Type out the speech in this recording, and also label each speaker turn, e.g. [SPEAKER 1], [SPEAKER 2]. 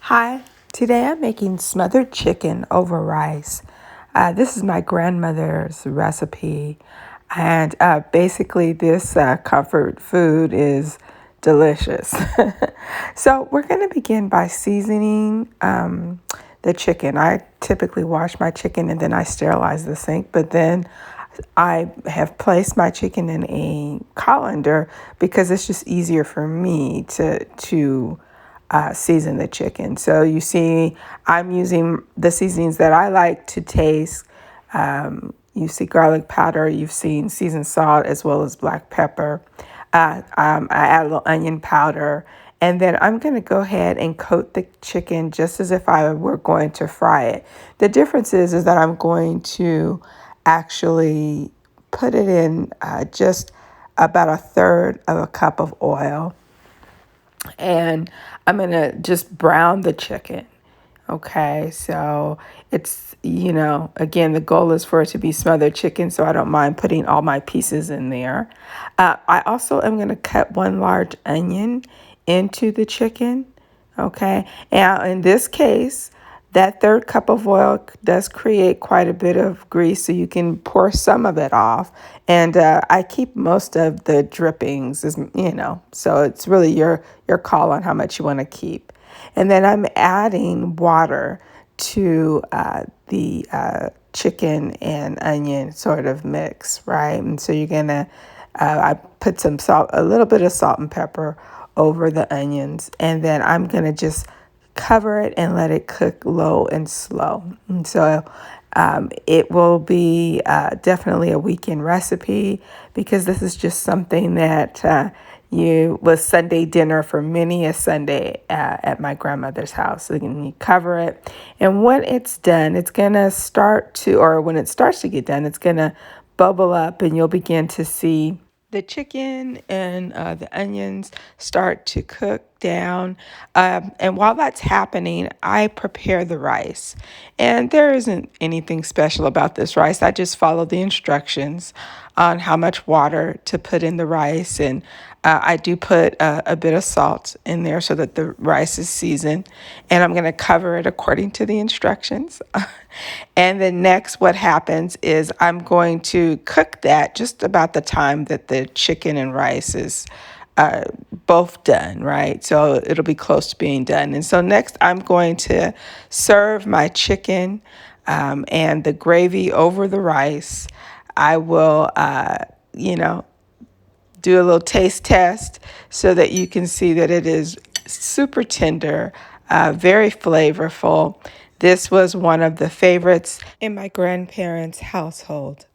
[SPEAKER 1] Hi, today I'm making smothered chicken over rice. This is my grandmother's recipe, and basically, this comfort food is delicious. So, we're going to begin by seasoning the chicken. I typically wash my chicken and then I sterilize the sink, but then I have placed my chicken in a colander because it's just easier for me to season the chicken. So you see, I'm using the seasonings that I like to taste. You see garlic powder, you've seen seasoned salt as well as black pepper. I add a little onion powder. And then I'm going to go ahead and coat the chicken just as if I were going to fry it. The difference is that I'm going to actually put it in just about a third of a cup of oil, and I'm gonna just brown the chicken. Okay, so again, the goal is for it to be smothered chicken, so I don't mind putting all my pieces in there. I also am gonna cut one large onion into the chicken. Okay, now in this case, that third cup of oil does create quite a bit of grease, so you can pour some of it off. And I keep most of the drippings, so it's really your call on how much you want to keep. And then I'm adding water to the chicken and onion sort of mix, right? And so I put some salt, a little bit of salt and pepper over the onions, and then I'm gonna just cover it and let it cook low and slow. And so it will be definitely a weekend recipe because this is just something that was Sunday dinner for many a Sunday at my grandmother's house. So you cover it, and when it's done, it's gonna when it starts to get done, it's gonna bubble up, and you'll begin to see the chicken and the onions start to cook down. And while that's happening, I prepare the rice. And there isn't anything special about this rice. I just follow the instructions on how much water to put in the rice. And I do put a bit of salt in there so that the rice is seasoned. And I'm going to cover it according to the instructions. And then next, what happens is I'm going to cook that just about the time that the chicken and rice is both done, right? So it'll be close to being done. And so next, I'm going to serve my chicken and the gravy over the rice. I will, do a little taste test so that you can see that it is super tender, very flavorful. This was one of the favorites in my grandparents' household.